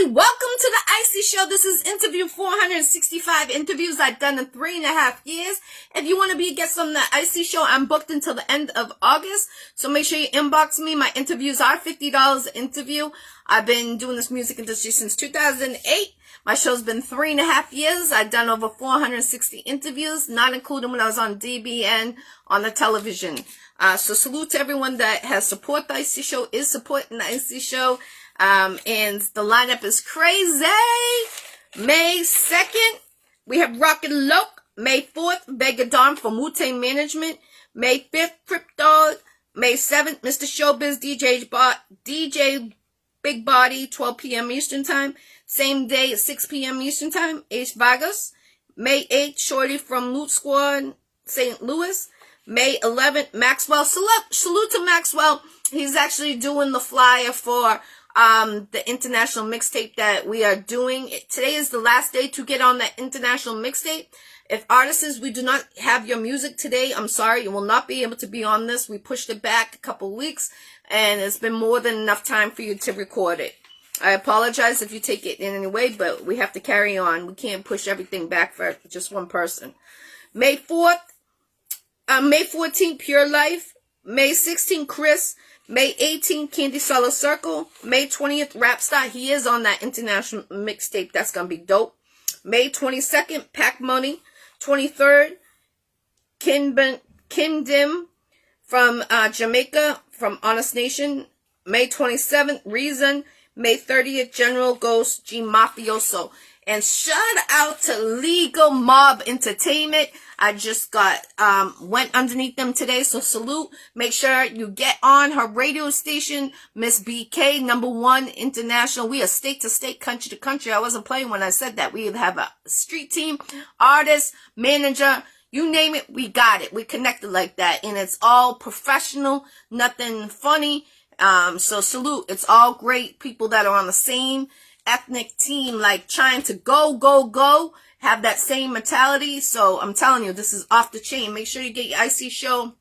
welcome to the Iccy Show. This is interview 465 interviews I've done in 3.5 years. If you want to be a guest on the Iccy Show, I'm booked until the end of August. So make sure you inbox me. My interviews are $50 an interview. I've been doing this music industry since 2008. My show's been 3.5 years. I've done over 460 interviews, not including when I was on DBN on the television. So salute to everyone that has supported the Iccy Show, is supporting the Iccy Show. And the lineup is crazy. May 2nd, we have Rockin' Loke. May 4th, Vega Dawn from Wu-Tang Management. May 5th, Crip Dog. May 7th, Mr. Showbiz, DJ Big Body, 12 p.m. Eastern Time. Same day at 6 p.m. Eastern Time, H. Vargas. May 8th, Shorty from Loot Squad, St. Louis. May 11th, Maxwell. Salute to Maxwell. He's actually doing the flyer for the international mixtape that we are doing. Today is the last day to get on that international mixtape. If artists, we do not have your music today, I'm sorry, you will not be able to be on this. We pushed it back a couple weeks, and it's been more than enough time for you to record it. I apologize if you take it in any way, but we have to carry on. We can't push everything back for just one person. May 14th, Pure Life. May 16th, Chris. May 18th, Candy Solo Circle. May 20th, Rapstar. He is on that international mixtape. That's going to be dope. May 22nd, Pac Money. 23rd, Kim Dim from Jamaica, from Honest Nation. May 27th, Reason. May 30th, General Ghost, G Mafioso. And shout out to Legal Mob Entertainment. I just went underneath them today, so salute. Make sure you get on her radio station, Miss BK, #1 international. We are state to state, country to country. I wasn't playing when I said that. We have a street team, artist, manager, you name it, we got it. We connected like that, and it's all professional, nothing funny. So salute. It's all great people that are on the same ethnic team, like trying to go, have that same mentality. So I'm telling you, this is off the chain. Make sure you get your Iccy Show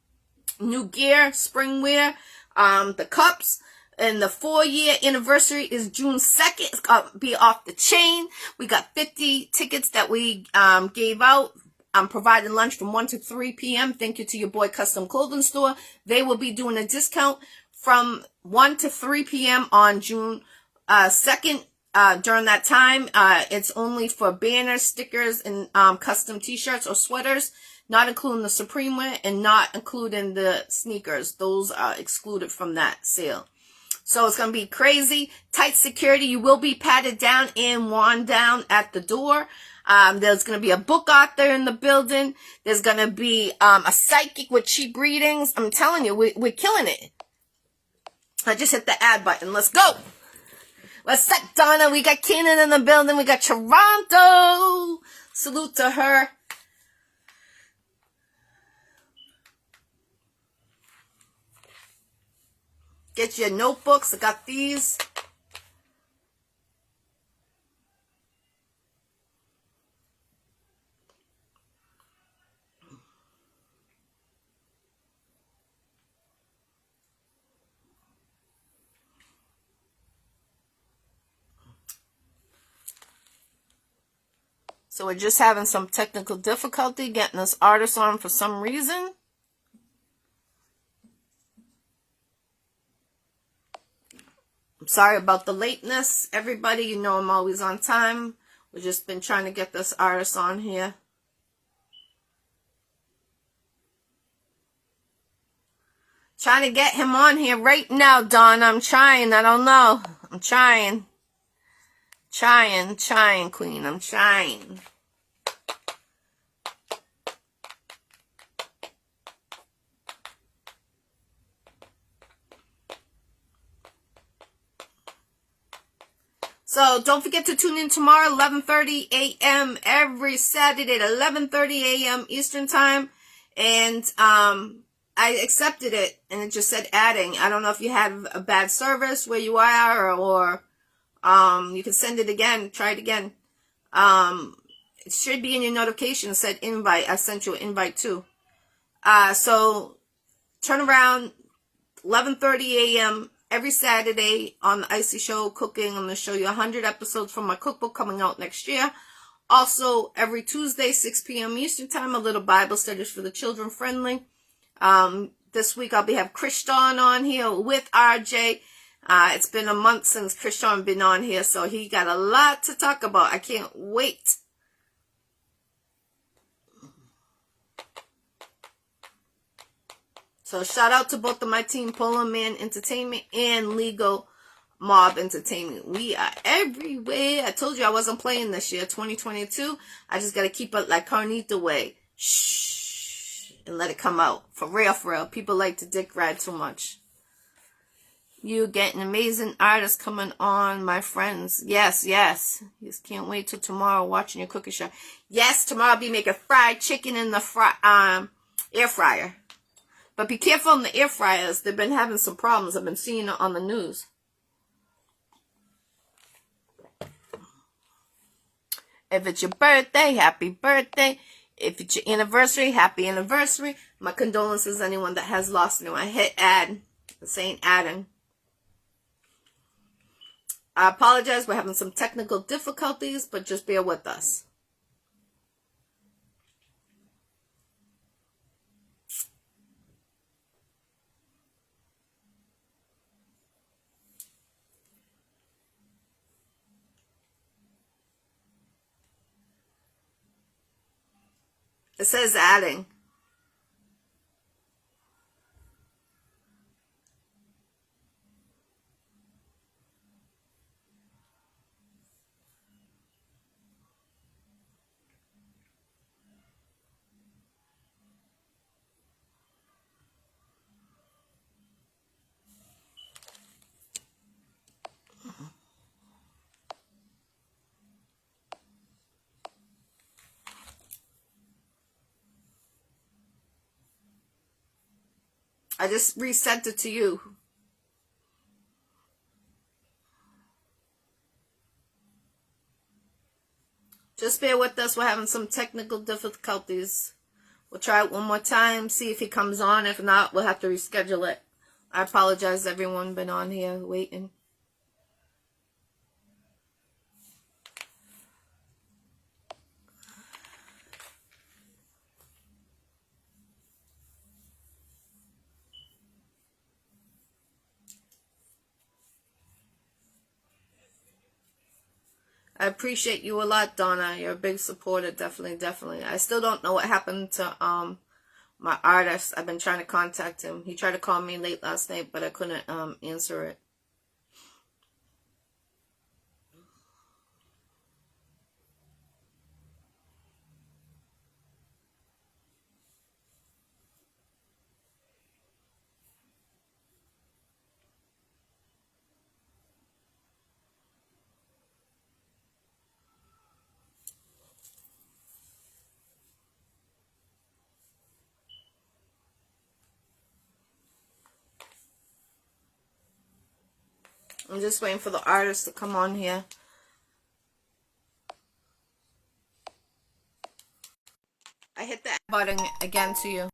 new gear, spring wear, the cups. And the 4-year anniversary is June 2nd. It's going to be off the chain. We got 50 tickets that we gave out. I'm providing lunch from 1 to 3 p.m. Thank you to your boy Custom Clothing Store. They will be doing a discount from 1 to 3 p.m. on June 2nd. During that time, it's only for banners, stickers, and custom t-shirts or sweaters, not including the Supreme wear and not including the sneakers. Those are excluded from that sale. So it's going to be crazy. Tight security. You will be patted down and worn down at the door. There's going to be a book author in the building. There's going to be a psychic with cheap readings. I'm telling you, we're killing it. I just hit the add button. Let's go. What's up, Donna? We got Kenan in the building. We got Toronto. Salute to her. Get your notebooks. I got these. So we're just having some technical difficulty getting this artist on for some reason. I'm sorry about the lateness. Everybody, you know I'm always on time. We've just been trying to get this artist on here. Trying to get him on here right now, Dawn. I'm trying. I don't know. I'm trying. Trying, Queen. I'm trying. So don't forget to tune in tomorrow, 11:30 a.m. every Saturday at 11:30 a.m. Eastern Time. And I accepted it, and it just said adding. I don't know if you have a bad service where you are, or you can send it again, try it again. It should be in your notification. It said invite. I sent you an invite too. So turn around, 11:30 a.m. every Saturday on the Iccy Showw cooking. I'm going to show you 100 episodes from my cookbook coming out next year. Also, every Tuesday, 6 p.m. Eastern Time, a little Bible studies for the children friendly. This week I'll have Christian on here with RJ. It's been a month since Christian been on here, so he got a lot to talk about. I can't wait. So shout out to both of my team, Polo Man Entertainment and Legal Mob Entertainment. We are everywhere. I told you I wasn't playing this year, 2022. I just got to keep it like Carnita way. Shh. And let it come out. For real, for real. People like to dick ride too much. You getting amazing artists coming on, my friends. Yes, yes. Just can't wait till tomorrow watching your cooking show. Yes, tomorrow I'll be making fried chicken in the air fryer. But be careful on the air fryers. They've been having some problems. I've been seeing it on the news. If it's your birthday, happy birthday. If it's your anniversary, happy anniversary. My condolences to anyone that has lost anyone. I hit add. This ain't adding. I apologize. We're having some technical difficulties, but just bear with us. It says adding. I just resent it to you. Just bear with us. We're having some technical difficulties. We'll try it one more time, see if he comes on. If not, we'll have to reschedule it. I apologize, everyone been on here waiting. I appreciate you a lot, Donna. You're a big supporter, definitely, definitely. I still don't know what happened to my artist. I've been trying to contact him. He tried to call me late last night, but I couldn't answer it. I'm just waiting for the artist to come on here. I hit the button again to you.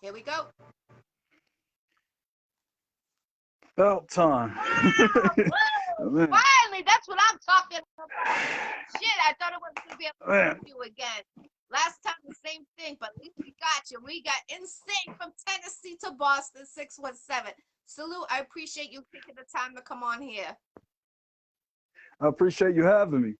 Here we go. About time. Finally, that's what I'm talking about. Shit, I thought it was going to be able to see you again. Last time, the same thing, but at least we got you. We got Nsane from Tennessee to Boston, 617. Salute, I appreciate you taking the time to come on here. I appreciate you having me.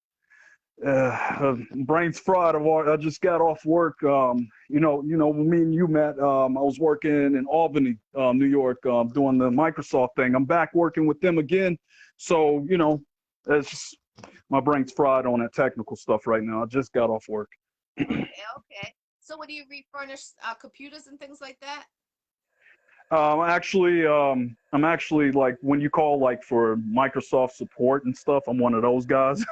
Brain's fried. I just got off work. When me and you met, I was working in Albany, New York, doing the Microsoft thing. I'm back working with them again. So, it's just, my brain's fried on that technical stuff right now. I just got off work. Okay. So what do you refurnish computers and things like that? I'm actually like when you call like for Microsoft support and stuff, I'm one of those guys.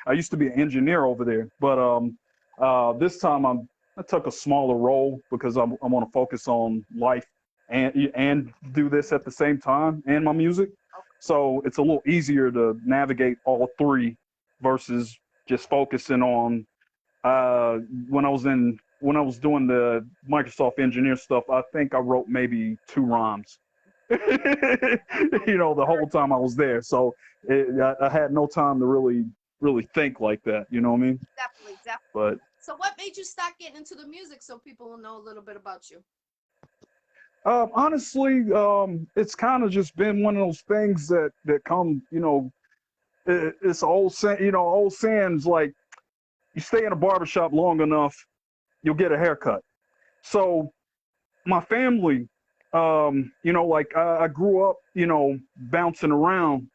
I used to be an engineer over there, but this time I took a smaller role because I want to focus on life and do this at the same time and my music. So it's a little easier to navigate all three versus just focusing on when I was doing the Microsoft engineer stuff. I think I wrote maybe 2 rhymes, the whole time I was there. So I had no time to really think like that. You know what I mean? Definitely. But So what made you start getting into the music so people will know a little bit about you? honestly, it's kind of just been one of those things that come, it's old saying, old sayings like, you stay in a barbershop long enough, you'll get a haircut. So my family, like I grew up, bouncing around.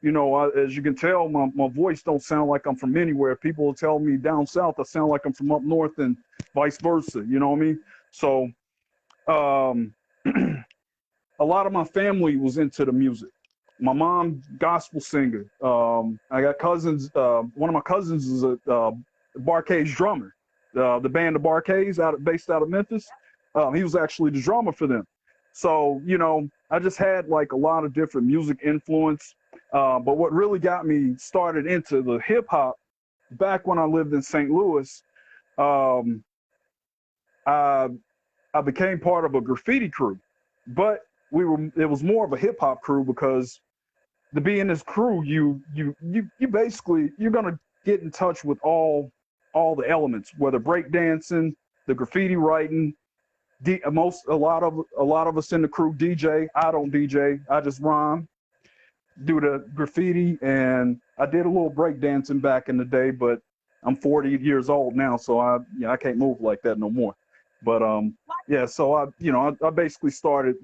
As you can tell, my voice don't sound like I'm from anywhere. People will tell me down south I sound like I'm from up north, and vice versa. You know what I mean? So um, a lot of my family was into the music. My mom, gospel singer. I got cousins. One of my cousins is a Barcades drummer. The band, the Barcades, based out of Memphis. He was actually the drummer for them. So I just had like a lot of different music influence. But what really got me started into the hip hop back when I lived in St. Louis, um, I I became part of a graffiti crew, but it was more of a hip hop crew because to be in this crew, you basically you're gonna get in touch with all the elements, whether breakdancing, the graffiti writing. A lot of us in the crew DJ. I don't DJ. I just rhyme, do the graffiti, and I did a little breakdancing back in the day. But I'm 40 years old now, so I can't move like that no more. But yeah, so I basically started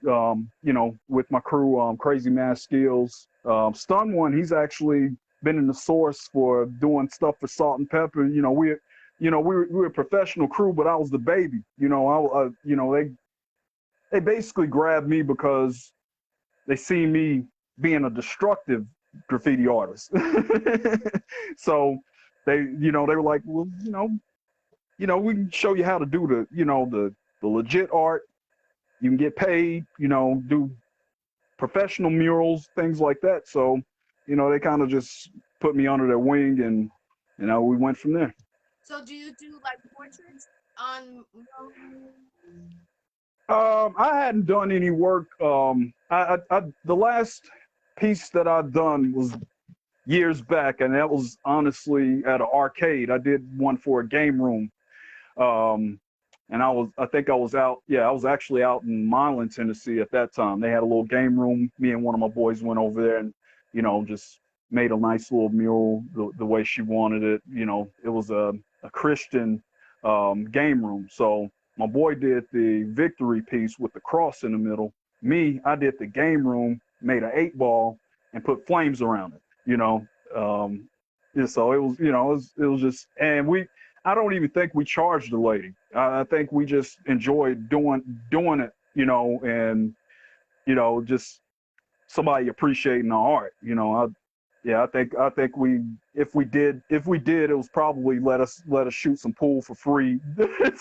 with my crew, Crazy Mass Skills. Stun One, he's actually been in the source for doing stuff for Salt and Pepper. We were a professional crew, but I was the baby. They basically grabbed me because they see me being a destructive graffiti artist. So they were like, well, we can show you how to do the legit art. You can get paid, do professional murals, things like that. So, they kind of just put me under their wing, and we went from there. So do you do like portraits on? I hadn't done any work. The last piece that I've done was years back, and that was honestly at an arcade. I did one for a game room. Um, and I think I was out. Yeah, I was actually out in Milan, Tennessee at that time. They had a little game room. Me and one of my boys went over there and, just made a nice little mural the way she wanted it. It was a Christian game room. So my boy did the victory piece with the cross in the middle. Me, I did the game room, made an 8-ball and put flames around it. Yeah, so it was just, and I don't even think we charged the lady. I think we just enjoyed doing it, and just somebody appreciating our art. I think if we did, it was probably let us shoot some pool for free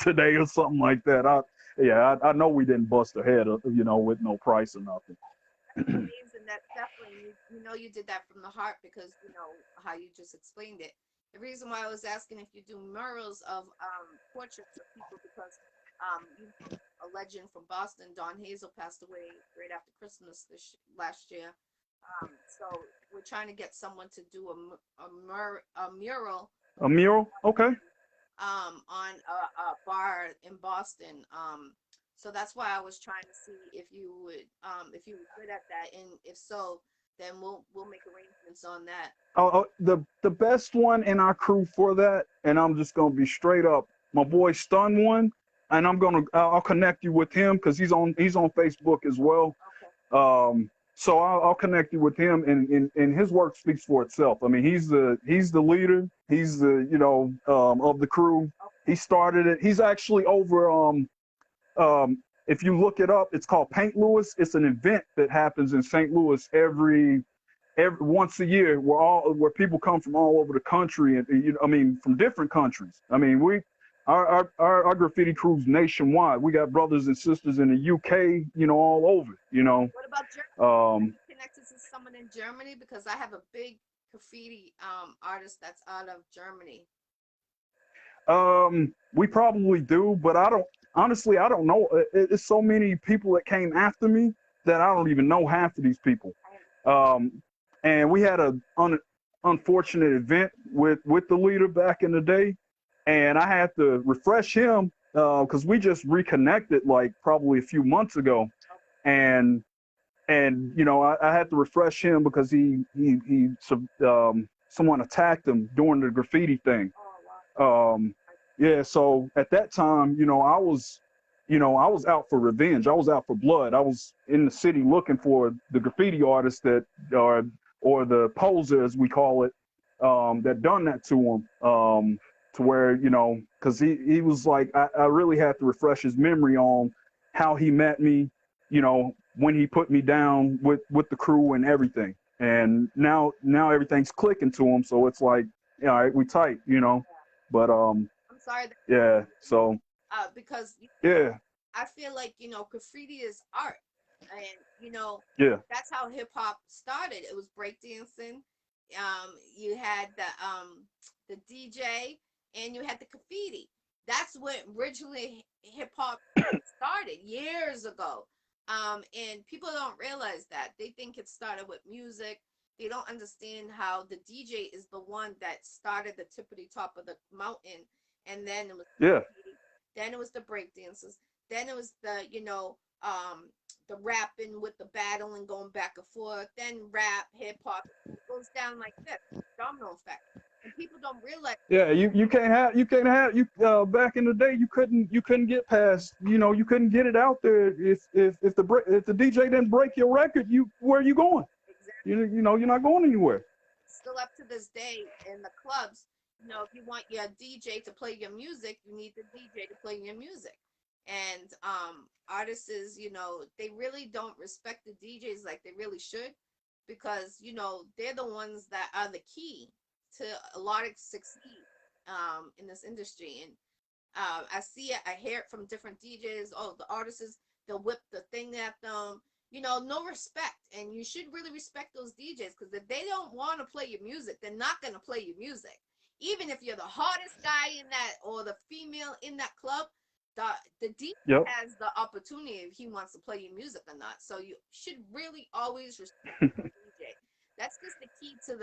today or something like that. I know we didn't bust a head, with no price or nothing. Amazing. That's definitely you did that from the heart because how you just explained it. The reason why I was asking if you do murals of portraits of people because a legend from Boston, Don Hazel, passed away right after Christmas last year. So we're trying to get someone to do a mural A mural, okay. on a bar in Boston. So that's why I was trying to see if you were good at that, and if so, then we'll make arrangements on that. The best one in our crew for that, and I'm just gonna be straight up, my boy Stun One, and I'll connect you with him because he's on Facebook as well. Okay. So I'll connect you with him, and his work speaks for itself. I mean, he's the leader. He's the of the crew. He started it. He's actually over if you look it up, it's called Paint Louis. It's an event that happens in St. Louis every once a year, where people come from all over the country, and I mean from different countries. I mean our graffiti crew's nationwide. We got brothers and sisters in the UK, all over. What about Germany? Um, Connect connected to someone in Germany? Because I have a big graffiti artist that's out of Germany. We probably do, but I don't. Honestly, I don't know. It's so many people that came after me that I don't even know half of these people. Um, and we had a unfortunate event with the leader back in the day, and I had to refresh him because we just reconnected like probably a few months ago, and I had to refresh him because someone attacked him during the graffiti thing. Um, yeah, so at that time, I was out for revenge. I was out for blood. I was in the city looking for the graffiti artists that are, or the poser, as we call it, that done that to him. To where, because he was like, I really had to refresh his memory on how he met me, when he put me down with the crew and everything. And now everything's clicking to him. So it's like, yeah, all right, we tight. But I'm sorry. yeah, so Because yeah, I feel like graffiti is art, and yeah, that's how hip hop started. It was breakdancing. You had the DJ, and you had the graffiti. That's when originally hip hop started years ago. And people don't realize that. They think it started with music. They don't understand how the DJ is the one that started the tippity top of the mountain, and then it was yeah, graffiti, then it was the breakdancers, then it was the rapping with the battle and going back and forth, then rap, hip hop. It goes down like this, domino effect. And people don't realize. yeah. You back in the day you couldn't get past, you couldn't get it out there if the DJ didn't break your record, where are you going? Exactly. You're not going anywhere. Still up to this day in the clubs, if you want your DJ to play your music, you need the DJ to play your music. And artists, they really don't respect the DJs like they really should, because they're the ones that are the key to a lot of succeed in this industry. And I see it, I hear it from different DJs. Oh, the artists, they'll whip the thing at them. No respect. And you should really respect those DJs, because if they don't want to play your music, they're not going to play your music. Even if you're the hottest guy in that, or the female in that club, the DJ Yep. has the opportunity if he wants to play your music or not. So you should really always respect the DJ. That's just the key to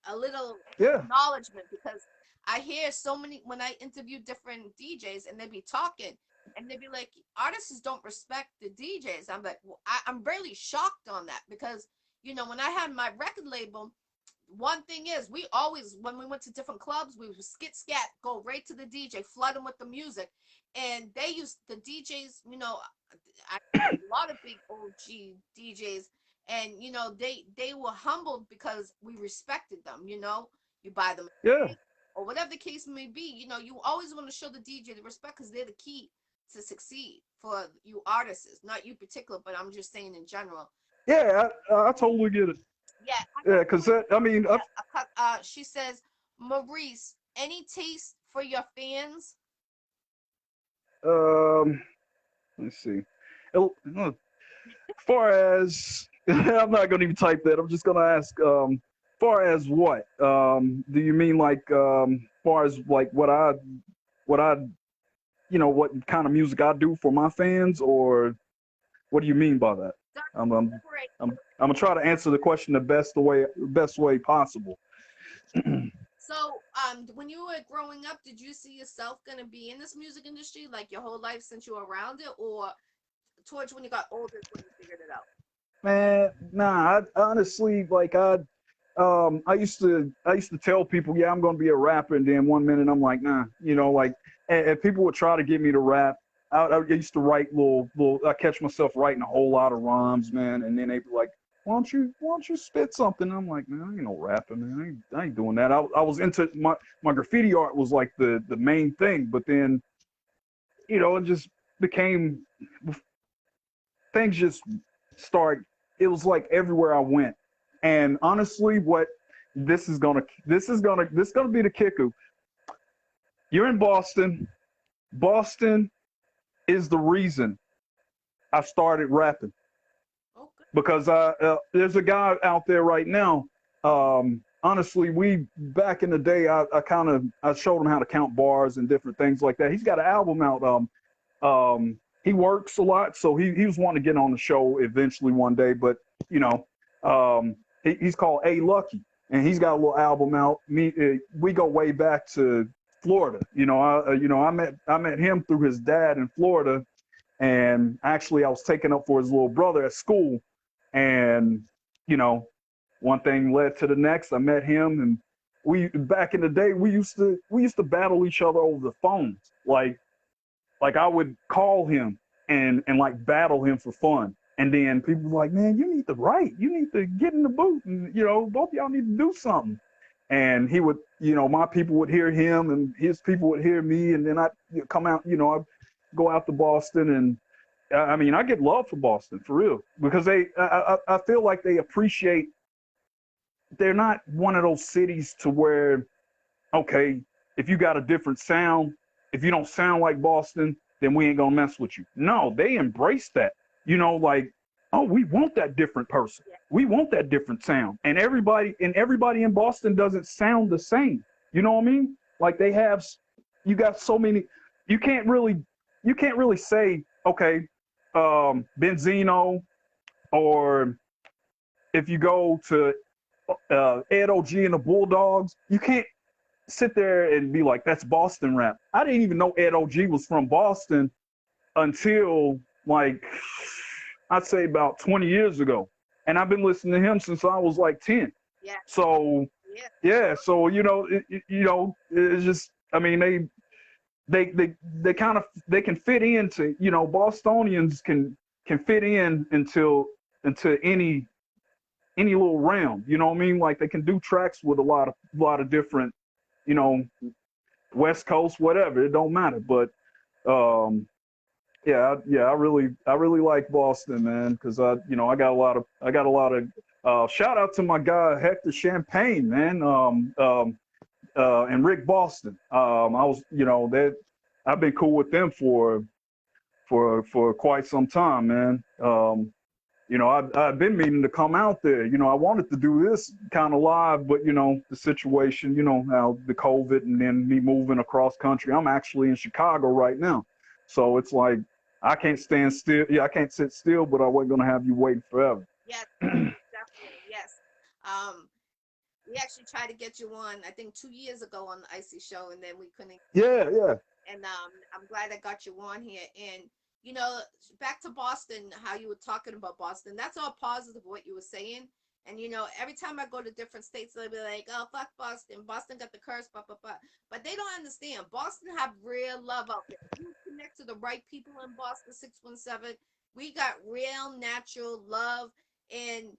a little Yeah. acknowledgement, because I hear so many when I interview different DJs, and they be talking, and they be like, artists don't respect the DJs. I'm like, well, I'm really shocked on that, because when I had my record label, one thing is, we always, when we went to different clubs, we would skit scat, go right to the DJ, flood them with the music. And they used the DJs, a lot of big OG DJs, and they were humbled because we respected them. You buy them Yeah. or whatever the case may be. You always want to show the DJ the respect, because they're the key to succeed for you artists, not you particular, but I'm just saying in general. Yeah, I totally get it. Yeah. Yeah, because I mean, She says, Maurice, any taste for your fans? um, let's see. As far as I'm not gonna even type that. I'm just gonna ask. Far as what? Do you mean like far as like what I what kind of music I do for my fans, or what do you mean by that? I'm I'm I'm gonna try to answer the question the best way possible. So, when you were growing up, did you see yourself gonna be in this music industry like your whole life since you were around it, or towards when you got older is when you figured it out? Man, nah. Honestly, like I used to tell people, yeah, I'm gonna be a rapper, and then one minute I'm like, nah, like, and people would try to get me to rap. I used to write little. I catch myself writing a whole lot of rhymes, man, and then they'd be like, why don't you spit something? I'm like, man, I ain't no rapper, man. I ain't doing that. I was into my graffiti art was like the main thing, but then it just became things just start. It was like everywhere I went, and honestly, what this is gonna be the kicker. You're in Boston. Boston is the reason I started rapping. Okay. because there's a guy out there right now. Honestly, we back in the day, I showed him how to count bars and different things like that. He's got an album out. He works a lot, so he was wanting to get on the show eventually one day. But you know, he's called A Lucky, and he's got a little album out. We go way back to Florida. I met him through his dad in Florida, and actually I was taking up for his little brother at school, and you know, one thing led to the next. I met him, and we back in the day we used to battle each other over the phones. Like I would call him and like battle him for fun. And then people were like, man, you need to write. You need to get in the booth, and both of y'all need to do something. And he would, my people would hear him, and his people would hear me, and then I'd come out, I'd go out to Boston, and I mean, I get love for Boston for real, because I feel like they appreciate. They're not one of those cities to where, okay, if you got a different sound, if you don't sound like Boston, then we ain't gonna mess with you. No, they embrace that. Like, oh, we want that different person. We want that different sound. And everybody in Boston doesn't sound the same. You know what I mean? Like you got so many, you can't really say, okay, Benzino, or if you go to Ed OG and the Bulldogs, you can't sit there and be like, that's Boston rap. I didn't even know Ed OG was from Boston until like, I'd say about 20 years ago. And I've been listening to him since I was like 10. Yeah. So, yeah. So, it's just, I mean, they kind of, they can fit into, Bostonians can fit into any little realm, you know what I mean? Like they can do tracks with a lot of different, West Coast, whatever, it don't matter. But I really like Boston, man, because I got a lot of shout out to my guy Hector Champagne, man, and Rick Boston. I've been cool with them for quite some time, man. I've been meaning to come out there. I wanted to do this kind of live, but the situation, how the COVID and then me moving across country. I'm actually in Chicago right now, so it's like I can't stand still. Yeah, I can't sit still, but I wasn't gonna have you waiting forever. Yes, definitely. Yes. We actually tried to get you on, I think 2 years ago on the Iccy Show, and then we couldn't. Yeah. And I'm glad I got you on here. And back to Boston, how you were talking about Boston, that's all positive what you were saying. And every time I go to different states, they'll be like, oh, fuck Boston. Boston got the curse, blah, blah, blah. But they don't understand. Boston have real love out there. You connect to the right people in Boston 617. We got real natural love. And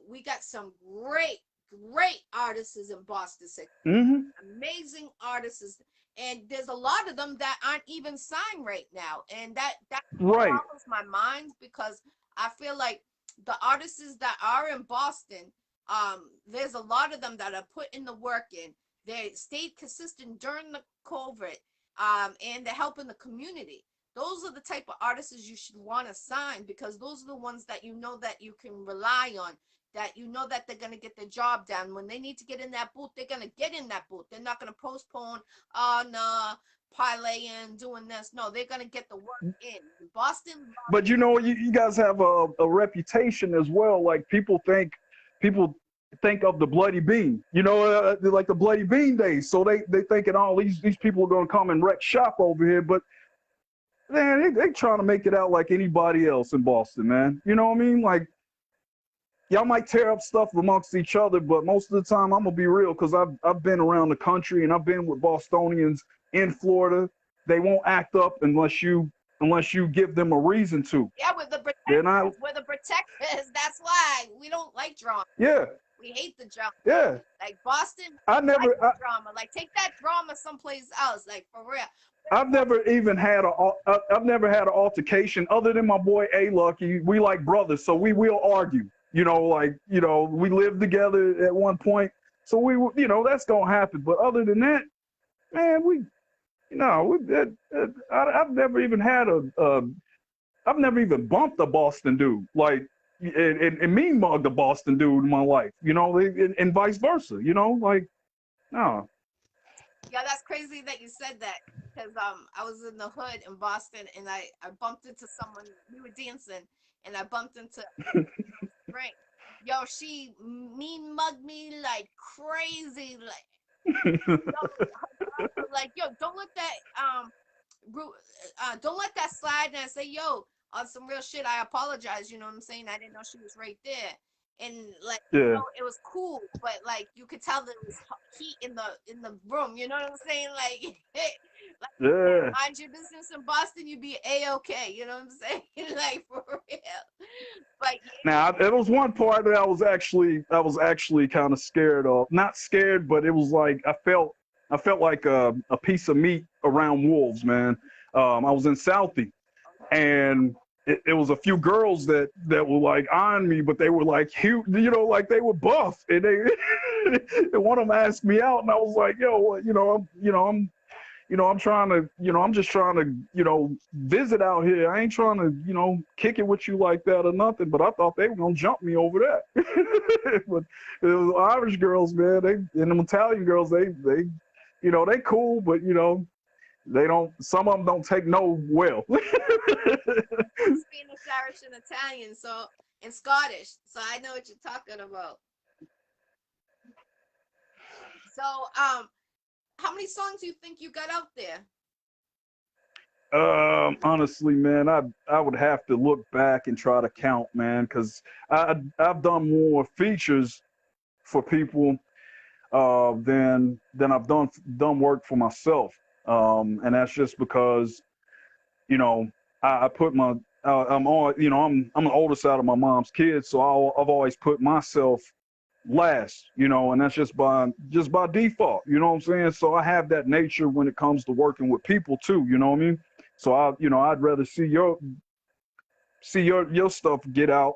we got some great artists in Boston. Amazing artists. And there's a lot of them that aren't even signed right now. And that boggles my mind, because I feel like the artists that are in Boston, there's a lot of them that are putting the work in. They stayed consistent during the COVID, and they're helping the community. Those are the type of artists you should want to sign, because those are the ones that that you can rely on, that that they're going to get the job done. When they need to get in that booth, they're going to get in that booth. They're not going to postpone, parlaying, doing this. No, they're going to get the work in. Boston. But you guys have a reputation as well. Like people think of the Bloody Bean, like the Bloody Bean days. So they thinking, oh, these people are going to come and wreck shop over here. But man, they trying to make it out like anybody else in Boston, man. You know what I mean? Like, y'all might tear up stuff amongst each other, but most of the time, I'm gonna be real, because I've been around the country and I've been with Bostonians in Florida. They won't act up unless you give them a reason to. Yeah, we're the protectors. That's why we don't like drama. Yeah. We hate the drama. Yeah. Like Boston, drama. Like take that drama someplace else. Like for real. I've never had an altercation other than my boy A Lucky. We like brothers, so we will argue. We lived together at one point, so that's gonna happen. But other than that, man, I've never even had I've never even bumped a Boston dude, like, and me mugged a Boston dude in my life, you know, and vice versa, you know, like, no. Yeah, that's crazy that you said that because I was in the hood in Boston and I bumped into someone. We were dancing and I bumped into Frank. Yo, she mean mugged me like crazy. Like yo, don't let that don't let that slide. And I say, yo, on some real shit, I apologize. You know what I'm saying? I didn't know she was right there, and like you Yeah, know, it was cool, but like you could tell that it was heat in the room. You know what I'm saying? Like, like yeah. mind your business in Boston, you'd be a-okay. You know what I'm saying? Like for real. But Now, there was one part that I was actually kind of scared of. Not scared, but it was like I felt like a piece of meat around wolves, man. I was in Southie, and it was a few girls that were like on me, but they were like huge, you know, like they were buff, and they and one of them asked me out, and I was like, yo, I'm trying to, I'm just trying to, visit out here. I ain't trying to, kick it with you like that or nothing. But I thought they were gonna jump me over that. But it was Irish girls, man. And them Italian girls, they cool, but they don't. Some of them don't take no well. Spanish, Irish, and Italian, so and Scottish. So I know what you're talking about. So how many songs do you think you got out there? Honestly, man, I would have to look back and try to count, man, because I've done more features for people than I've done work for myself, and that's just because I put I'm all I'm the oldest out of my mom's kids, so I've always put myself last, and that's just by default, you know what I'm saying? So I have that nature when it comes to working with people too, you know what I mean? So I'd rather see your stuff get out,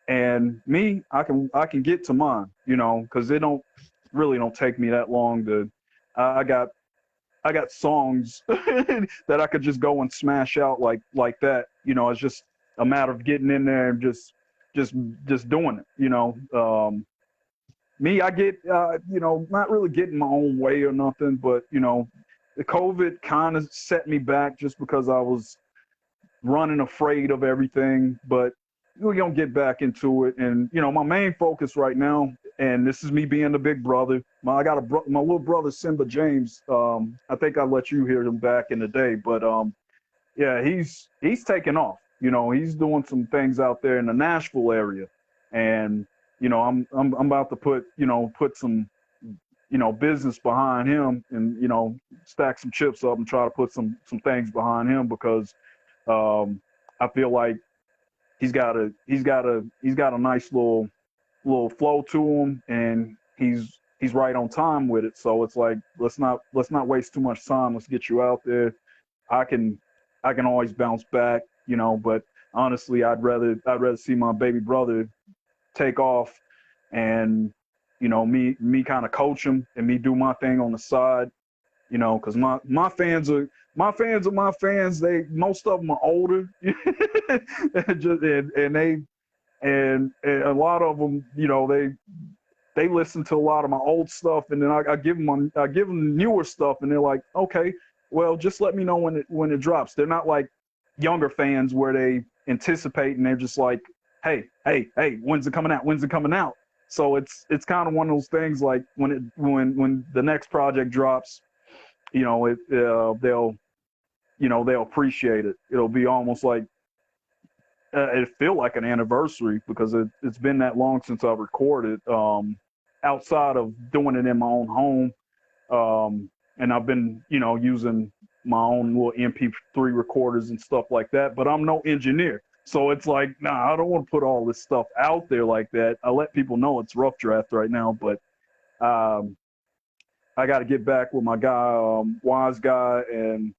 and me, I can get to mine, because it don't take me that long to. I got songs that I could just go and smash out like that. It's just a matter of getting in there and just doing it. Me, I get not really getting my own way or nothing, but the COVID kind of set me back just because I was running afraid of everything, but we're gonna get back into it. And my main focus right now, and this is me being the big brother. I got my little brother Simba James. I think I let you hear him back in the day, but yeah, he's taking off. He's doing some things out there in the Nashville area, and I'm about to put some business behind him, and stack some chips up and try to put some things behind him because I feel like he's got a nice little flow to him, and he's right on time with it. So it's like let's not waste too much time. Let's get you out there. I can always bounce back, but honestly, I'd rather see my baby brother take off, and me kind of coach him and me do my thing on the side, because my fans are my fans are my fans. They most of them are older, and they and a lot of them, they listen to a lot of my old stuff, and then I give them newer stuff, and they're like, okay, well, just let me know when it drops. They're not like younger fans where they anticipate and they're just like, hey, when's it coming out? When's it coming out? So it's kind of one of those things like when the next project drops, they'll appreciate it. It'll be almost like it feel like an anniversary because it's been that long since I recorded. Outside of doing it in my own home, and I've been using my own little MP3 recorders and stuff like that. But I'm no engineer, so it's like, nah, I don't want to put all this stuff out there like that. I let people know it's rough draft right now, but I got to get back with my guy, Wise Guy, and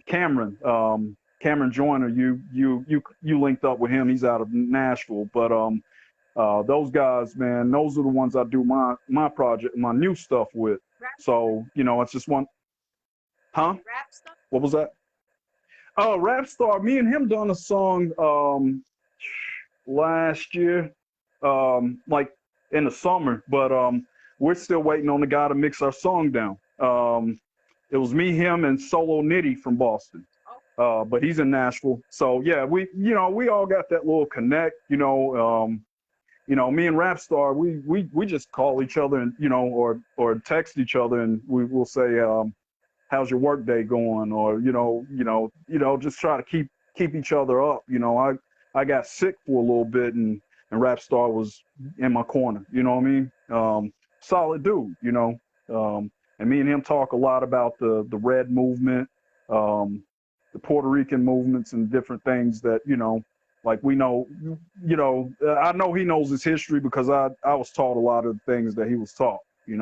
Cameron. Cameron Joyner, you linked up with him. He's out of Nashville, but those guys, man, those are the ones I do my project, my new stuff with. Rap, So it's just one. Huh? rap stuff. What was that? Oh, Rap Star, me and him done a song last year, like in the summer, but we're still waiting on the guy to mix our song down. It was me, him, and Solo Nitty from Boston. But he's in Nashville. So yeah, we all got that little connect, me and Rapstar, we just call each other and or text each other, and we'll say, how's your work day going, or just try to keep each other up. I got sick for a little bit, and Rapstar was in my corner. You know what I mean? Solid dude. And me and him talk a lot about the Red movement, the Puerto Rican movements, and different things that like we know. I know he knows his history because I was taught a lot of the things that he was taught. He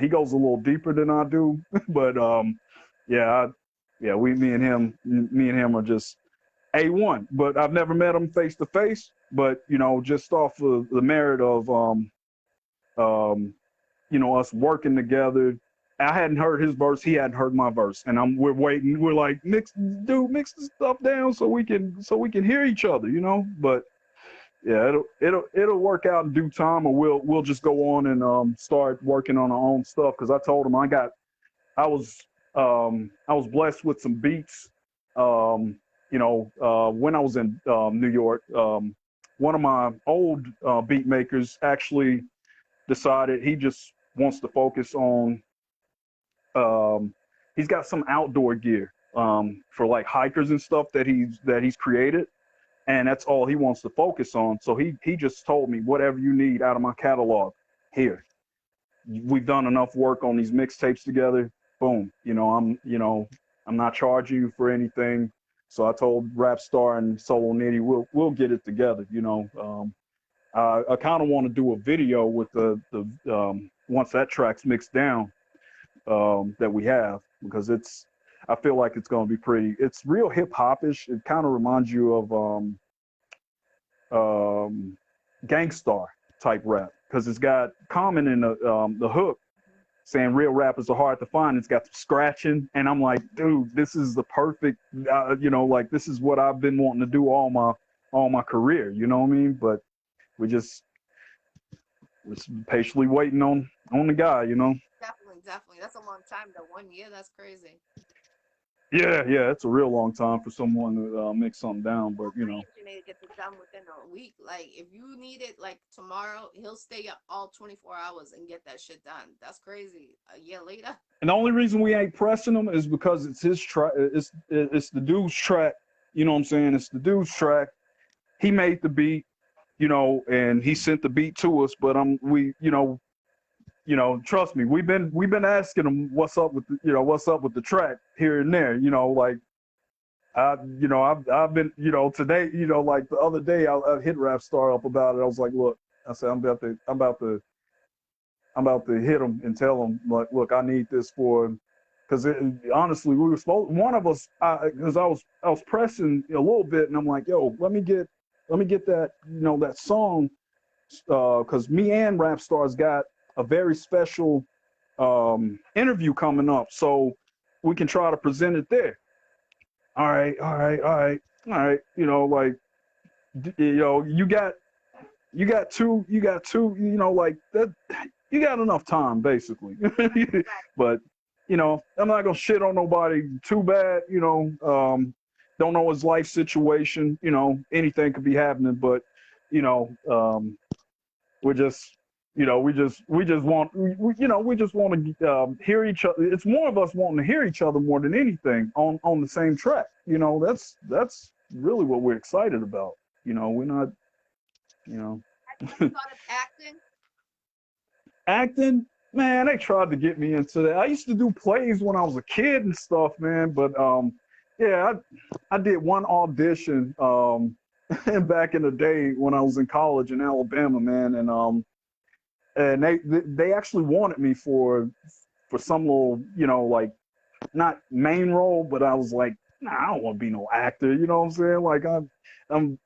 goes a little deeper than I do, but yeah, me and him are just A1. But I've never met him face to face. But just off of the merit of us working together. I hadn't heard his verse, he hadn't heard my verse, and we're waiting. We're like, mix the stuff down so we can hear each other, But yeah, it'll work out in due time, or we'll just go on and start working on our own stuff. Because I told him I was blessed with some beats. When I was in New York, one of my old beat makers actually decided he just wants to focus on. He's got some outdoor gear for like hikers and stuff that he's created, and that's all he wants to focus on. So he just told me, whatever you need out of my catalog, here. We've done enough work on these mixtapes together. Boom. I'm not charging you for anything. So I told Rapstar and Solo Nitty, we'll get it together. I kind of want to do a video with the once that track's mixed down. That we have, because I feel like it's going to be it's real hip hop-ish. It kind of reminds you of Gangstar type rap, because it's got Common in the hook saying real rappers are hard to find. It's got the scratching, and I'm like, dude, this is the perfect, like this is what I've been wanting to do all my career. You know what I mean? But we're patiently waiting on the guy. Definitely. That's a long time though. 1 year, that's crazy. Yeah, it's a real long time for someone to mix something down, but You need to get it done within a week. Like if you need it like tomorrow, he'll stay up all 24 hours and get that shit done. That's crazy. A year later. And the only reason we ain't pressing him is because it's his track. It's the dude's track. You know what I'm saying? It's the dude's track. He made the beat, and he sent the beat to us. But trust me, we've been asking him what's up with the track here and there. Like I've been today, like the other day I hit Rapstar up about it. I was like, look, I said I'm about to hit him and tell him, like, look, I need this because honestly we were supposed, one of us, because I was pressing a little bit, and I'm like, yo, let me get that that song, because me and Rapstar's got a very special interview coming up, so we can try to present it there. All right. You got two, like that. You got enough time, basically. But I'm not gonna shit on nobody too bad. Don't know his life situation. Anything could be happening, but we're just. We just want to hear each other. It's more of us wanting to hear each other more than anything on the same track. That's really what we're excited about. We're not. Have you thought of acting? Acting, man, they tried to get me into that. I used to do plays when I was a kid and stuff, man. But yeah, I did one audition back in the day when I was in college in Alabama, man, and they actually wanted me for some little, like, not main role, but I was like, nah, I don't want to be no actor. You know what I'm saying? Like I'm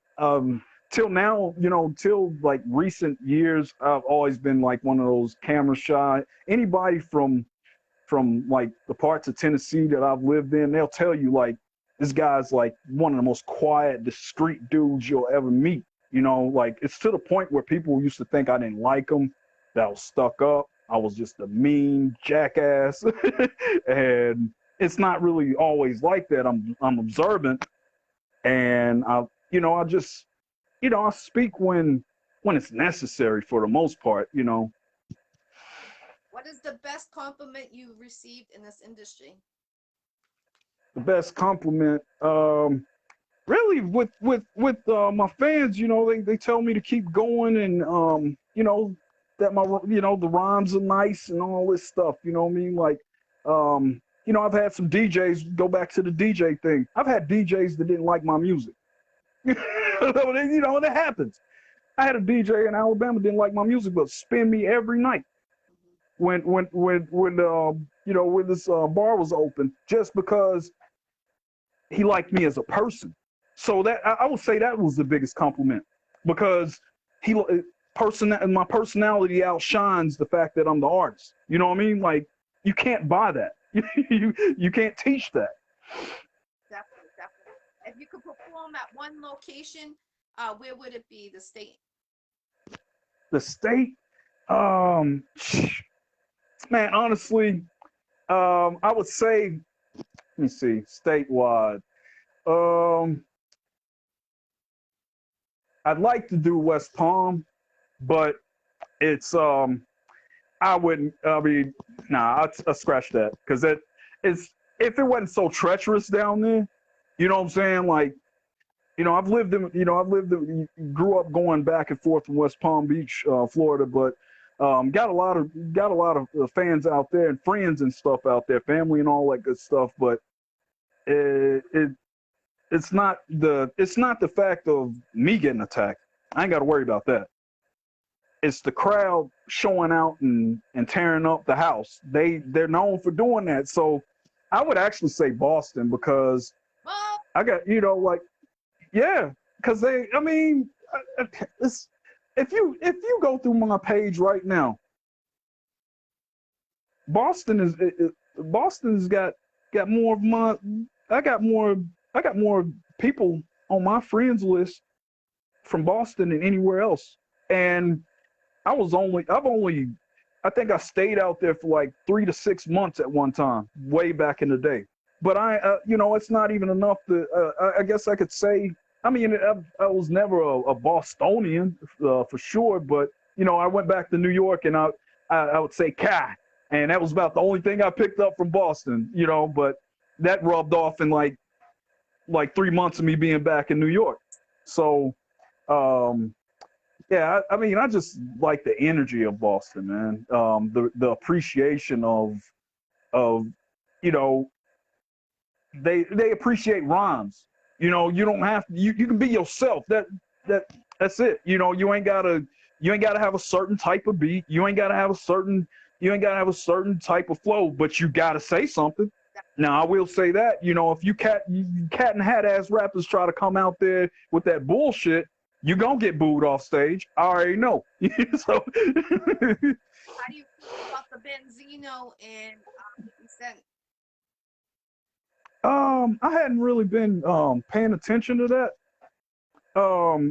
till now, till like recent years, I've always been like one of those camera shy. Anybody from like the parts of Tennessee that I've lived in, they'll tell you, like, this guy's like one of the most quiet, discreet dudes you'll ever meet. You know, like it's to the point where people used to think I didn't like him, that I was stuck up, I was just a mean jackass. And it's not really always like that. I'm observant, and I just, I speak when it's necessary for the most part. What is the best compliment you received in this industry? The best compliment, really with my fans, they tell me to keep going, and that the rhymes are nice and all this stuff. You know what I mean? Like, I've had some DJs, go back to the DJ thing. I've had DJs that didn't like my music. That happens. I had a DJ in Alabama didn't like my music, but spin me every night when this bar was open, just because he liked me as a person. So that I would say that was the biggest compliment, because my personality outshines the fact that I'm the artist. You know what I mean? Like, you can't buy that. you can't teach that. Definitely. If you could perform at one location, where would it be? The state? The state? Man, honestly, I would say, let me see, statewide. I'd like to do West Palm, but it's I wouldn't. Nah, I'll scratch that, because if it wasn't so treacherous down there, you know what I'm saying? Like, grew up going back and forth from West Palm Beach, Florida, but got a lot of fans out there and friends and stuff out there, family and all that good stuff. But it's not the fact of me getting attacked. I ain't got to worry about that. It's the crowd showing out and tearing up the house. They're known for doing that. So I would actually say Boston, because I got, yeah, because if you go through my page right now, Boston's got more of my, I got more people on my friends list from Boston than anywhere else. And I think I stayed out there for like 3 to 6 months at one time, way back in the day. But it's not even enough to, I guess I could say, I was never a Bostonian for sure, but, I went back to New York, and I would say Kai, and that was about the only thing I picked up from Boston, but that rubbed off in like 3 months of me being back in New York. So, yeah, I just like the energy of Boston, man. The appreciation of they appreciate rhymes. You don't have to, you can be yourself. That's it. You ain't gotta have a certain type of beat. You ain't gotta have a certain type of flow, but you gotta say something. Now, I will say that, if you cat and hat ass rappers try to come out there with that bullshit, you're gonna get booed off stage. I already know. So how do you feel about the Benzino and Nsane? I hadn't really been paying attention to that.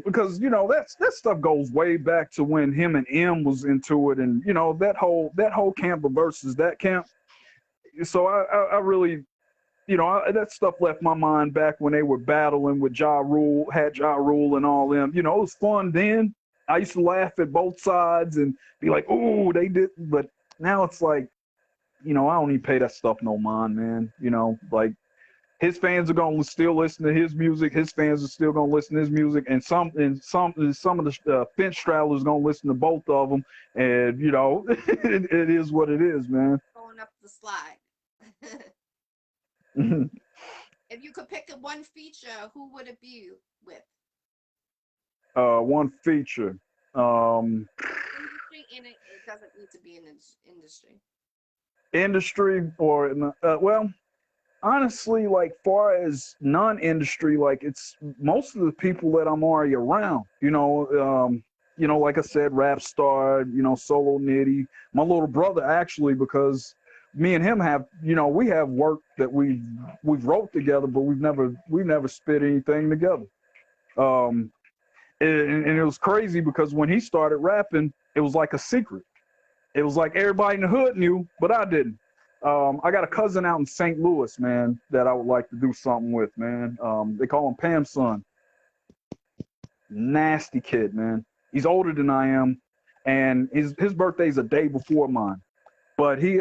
Because that stuff goes way back to when him and M was into it, and that whole camp versus that camp. So I really, that stuff left my mind back when they were battling with Ja Rule, and all them. It was fun then. I used to laugh at both sides and be like, "Ooh, they did," but now it's like, I don't even pay that stuff no mind, man. Like, his fans are gonna still listen to his music. His fans are still gonna listen to his music, and some of the fence straddlers gonna listen to both of them. And it is what it is, man. Going up the slide. If you could pick one feature, who would it be with? One feature. Industry, and it doesn't need to be in industry. Industry or well. Honestly, like, far as non-industry, like, it's most of the people that I'm already around. Like I said, Rap Star, Solo Nitty, my little brother, actually, because me and him have, we have work that we've wrote together, but we've never spit anything together. And it was crazy because when he started rapping, it was like a secret. It was like everybody in the hood knew, but I didn't. I got a cousin out in St. Louis, man, that I would like to do something with, man. They call him Pam's son. Nasty kid, man. He's older than I am, and his birthday's a day before mine. But he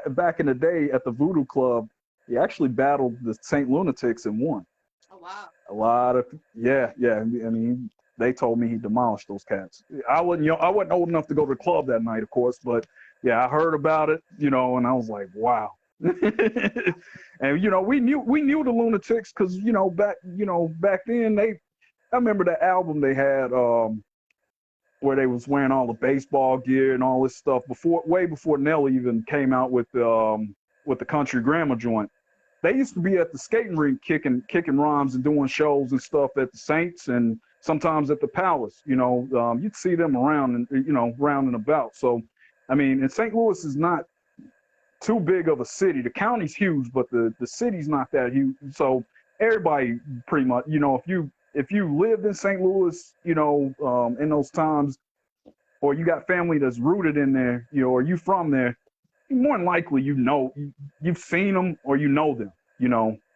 back in the day at the Voodoo Club, he actually battled the St. Lunatics and won. Oh wow. A lot of yeah. I mean, they told me he demolished those cats. I wasn't old enough to go to the club that night, of course, but yeah, I heard about it, and I was like, wow. And we knew the Lunatics because back then I remember the album they had where they was wearing all the baseball gear and all this stuff way before Nelly even came out with the Country Grammar joint. They used to be at the skating rink kicking rhymes and doing shows and stuff at the Saints and sometimes at the Palace. You'd see them around and round and about. So, I mean, and St. Louis is not too big of a city. The county's huge, but the city's not that huge. So everybody pretty much, if you lived in St. Louis, in those times, or you got family that's rooted in there, or you from there, more than likely, you've seen them or you know them,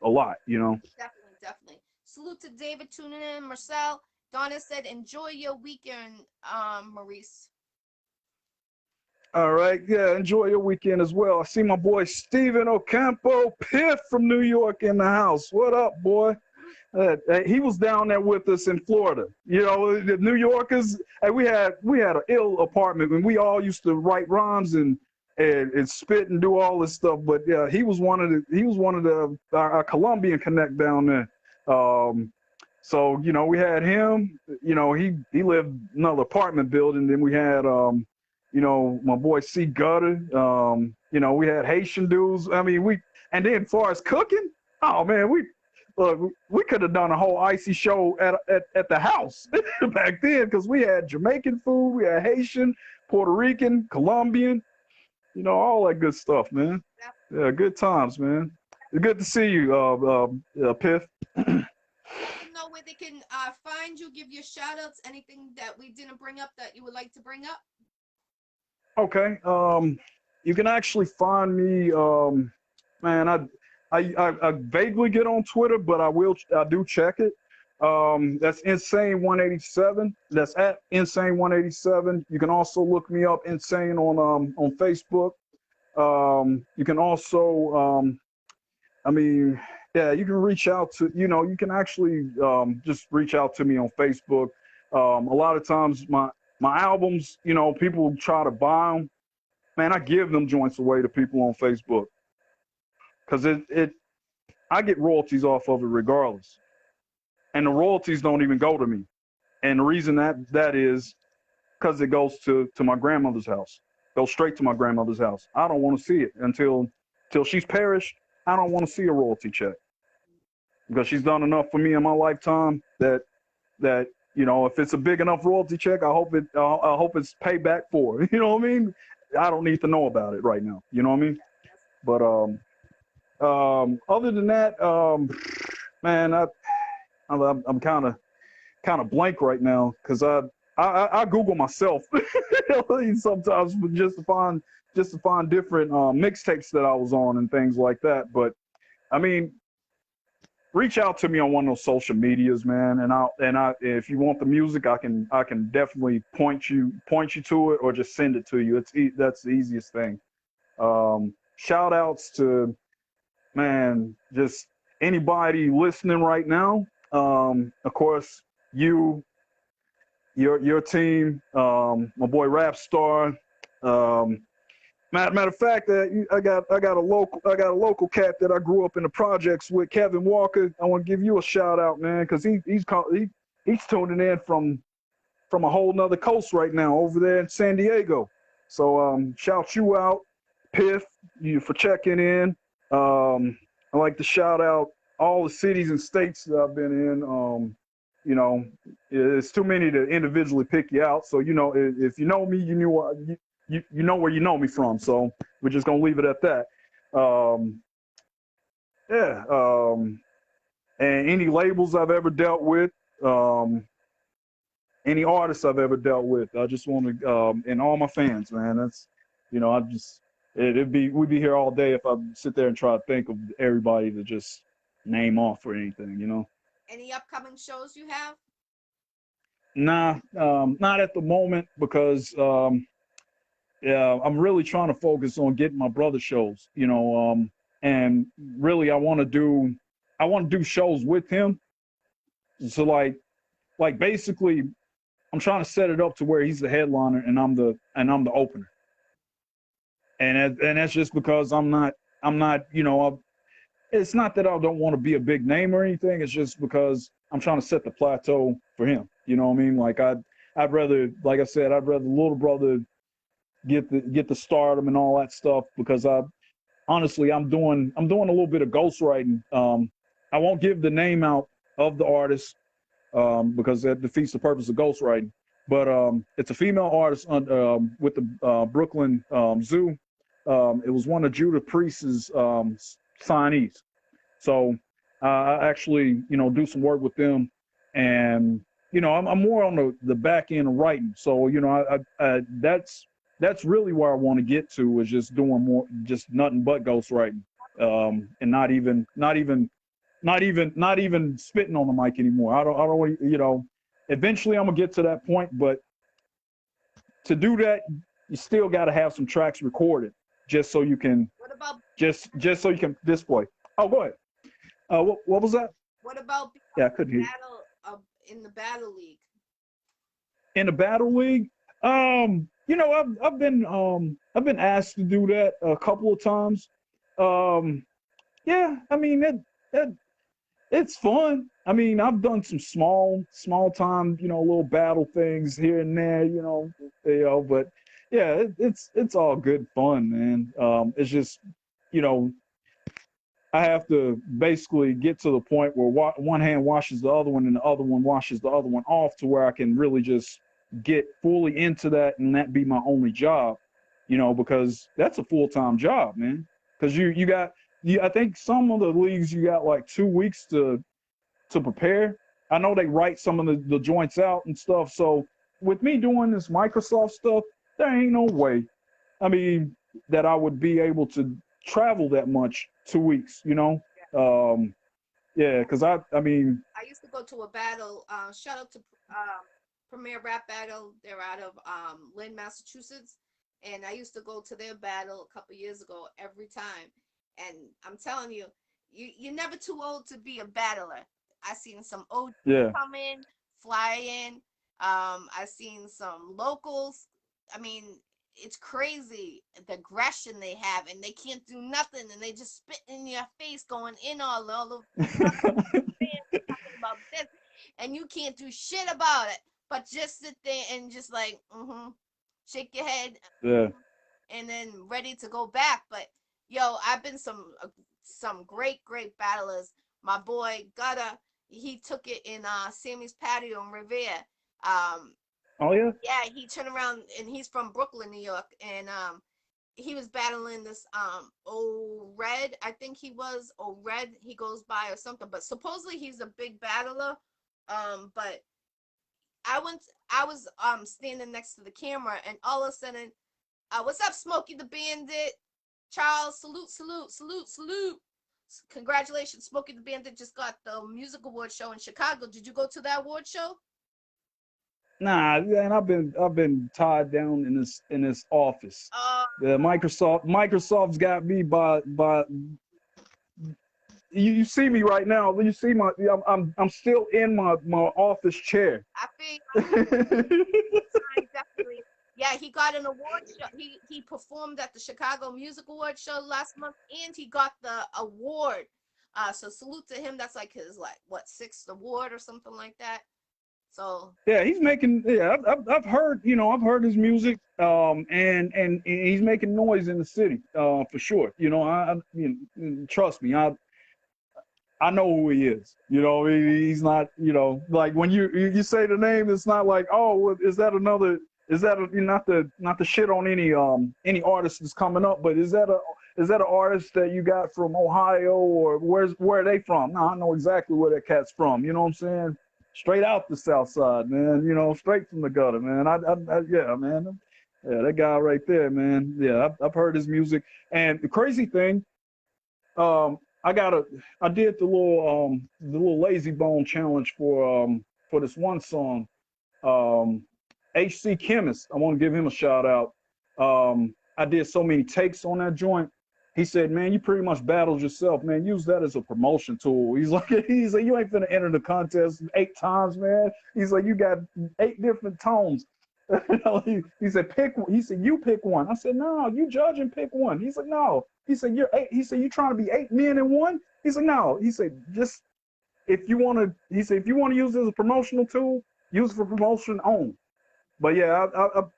a lot, Definitely. Salute to David tuning in. Marcel, Donna said, enjoy your weekend, Maurice. All right. Yeah, enjoy your weekend as well. I see my boy Steven Ocampo Piff from New York in the house. What up, boy? He was down there with us in Florida. The New Yorkers, and we had an ill apartment and we all used to write rhymes and spit and do all this stuff. But yeah, he was one of our Colombian connect down there. So we had him. He lived in another apartment building. Then we had my boy C Gutter. We had Haitian dudes. I mean, and then as far as cooking, oh man, we could have done a whole Iccy Showw at the house back then because we had Jamaican food, we had Haitian, Puerto Rican, Colombian, all that good stuff, man. Yeah, good times, man. It's good to see you, Piff. Where they can find you, give your shout outs, anything that we didn't bring up that you would like to bring up? Okay. You can actually find me, man, I vaguely get on Twitter, but I do check it. That's Nsane 187. That's at Nsane 187. You can also look me up Nsane on Facebook. You can also you can reach out to you can actually just reach out to me on Facebook. A lot of times my albums, people try to buy them. Man, I give them joints away to people on Facebook. Because I get royalties off of it regardless. And the royalties don't even go to me. And the reason that is because it goes to my grandmother's house. Goes straight to my grandmother's house. I don't want to see it until she's perished. I don't want to see a royalty check. Because she's done enough for me in my lifetime that if it's a big enough royalty check, I hope it's paid back for. You know what I mean? I don't need to know about it right now. You know what I mean? But other than that, man, I'm kind of blank right now because I Google myself sometimes just to find different mixtapes that I was on and things like that. But I mean, reach out to me on one of those social medias, man, and if you want the music, I can definitely point you to it or just send it to you. That's the easiest thing. Shout outs to, man, just anybody listening right now. Of course, your team, my boy Rapstar. Matter of fact, I got a local cat that I grew up in the projects with, Kevin Walker. I want to give you a shout out, man, because he's tuning in from a whole nother coast right now over there in San Diego. So shout you out, Piff, you for checking in. I like to shout out all the cities and states that I've been in. It's too many to individually pick you out. So if you know me, you you know where you know me from. So we're just gonna leave it at that. Um, yeah. And any labels I've ever dealt with, any artists I've ever dealt with, I just want to, and all my fans, man. That's, I just, we'd be here all day if I sit there and try to think of everybody to just name off or anything. Any upcoming shows you have? Nah, not at the moment because, yeah, I'm really trying to focus on getting my brother shows, and really I want to do shows with him. So like basically I'm trying to set it up to where he's the headliner and I'm the opener. And that's just because I'm not, it's not that I don't want to be a big name or anything. It's just because I'm trying to set the plateau for him. You know what I mean? Like I'd rather, like I said, I'd rather the little brother get the stardom and all that stuff because honestly, I'm doing a little bit of ghostwriting. I won't give the name out of the artist because that defeats the purpose of ghostwriting. But it's a female artist with the Brooklyn Zoo. It was one of Judah Priest's signees. So I actually, do some work with them, and I'm more on the back end of writing. So I that's really where I want to get to is just doing more, just nothing but ghostwriting, and not even spitting on the mic anymore. I don't, eventually I'm gonna get to that point, but to do that, you still got to have some tracks recorded just so you can, What about just so you can display. Oh, go ahead. What was that? what about Yeah, I couldn't hear you. in the battle league? In the battle league, I've been asked to do that a couple of times. Yeah, I mean it's fun. I mean, I've done some small time, little battle things here and there, but yeah, it's all good fun, man. It's just, I have to basically get to the point where one hand washes the other one and the other one washes the other one off to where I can really just get fully into that and that be my only job, because that's a full-time job, man. Because I think some of the leagues you got like 2 weeks to prepare. I know they write some of the joints out and stuff. So with me doing this Microsoft stuff, there ain't no way. I mean, that I would be able to travel that much 2 weeks, yeah, because I mean, I used to go to a battle. Shout out to Premier Rap Battle. They're out of Lynn, Massachusetts, and I used to go to their battle a couple years ago every time. And I'm telling you, you're never too old to be a battler. I seen some OG yeah, come in, fly in. I seen some locals. I mean, it's crazy the aggression they have, and they can't do nothing, and they just spit in your face, going in all of talking about this, and you can't do shit about it, but just sit there and just like, shake your head, yeah. and then ready to go back. But yo, I've been some great battlers. My boy Gutter, he took it in Sammy's patio in Revere. Oh yeah. Yeah, he turned around and he's from Brooklyn, New York, and he was battling this old red. I think he was old red. He goes by or something, but supposedly he's a big battler. But I was standing next to the camera, and all of a sudden, what's up, Smokey the Bandit? Charles, salute. Congratulations, Smokey the Bandit just got the music award show in Chicago. Did you go to that award show? Nah, and I've been tied down in this office. The Microsoft's got me by you see me right now. You see I'm still in my office chair. I feel definitely. Yeah, he got an award show. He performed at the Chicago Music Award show last month, and he got the award. So salute to him. That's like his sixth award or something like that. So yeah, he's making. Yeah, I've heard. I've heard his music. And he's making noise in the city. For sure. Trust me. I know who he is. He's not. Like when you say the name, it's not like, oh, is that another not the shit on any artist that's coming up, but is that an artist that you got from Ohio, or where are they from? No, I know exactly where that cat's from. You know what I'm saying? Straight out the South Side, man. You know, straight from the gutter, man. Yeah, man. Yeah, that guy right there, man. Yeah, I've heard his music. And the crazy thing, I did the little Lazy Bone challenge for this one song. Um, HC Chemist, I want to give him a shout out. I did so many takes on that joint. He said, "Man, you pretty much battled yourself, man. Use that as a promotion tool." He's like, "You ain't finna enter the contest 8 times, man." He's like, "You got 8 different tones." He said, "Pick one." He said, "You pick one." I said, "No, you judge and pick one." He's like, "No." He said, "You're 8." He said, "You trying to be 8 men in one?" He's like, "No." He said, "Just if you want to," he said, "if you want to use it as a promotional tool, use it for promotion only." But yeah,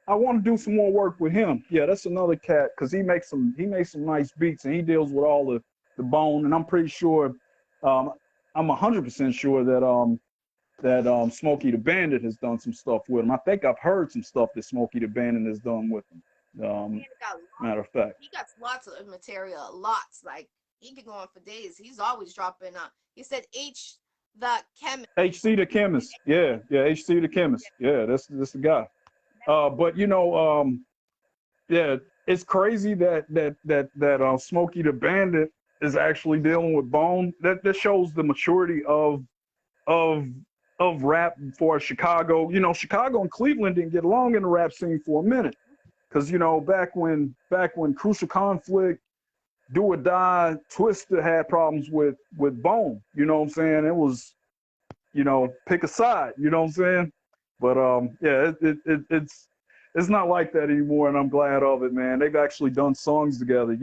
I want to do some more work with him. Yeah, that's another cat, because he makes some nice beats, and he deals with all the bone. And I'm pretty sure, I'm 100% sure that Smokey the Bandit has done some stuff with him. I think I've heard some stuff that Smokey the Bandit has done with him. Matter of fact, he got lots of material, lots. Like he could go on for days. He's always dropping. He said the chemist. HC the Chemist. Yeah, HC the Chemist. Yeah, that's the guy. But yeah, it's crazy that Smokey the Bandit is actually dealing with bone. That shows the maturity of rap for Chicago. Chicago and Cleveland didn't get along in the rap scene for a minute, because back when Crucial Conflict, Do or Die, Twista had problems with Bone. You know what I'm saying? It was, pick a side. You know what I'm saying? But yeah, it's not like that anymore, and I'm glad of it, man. They've actually done songs together. It's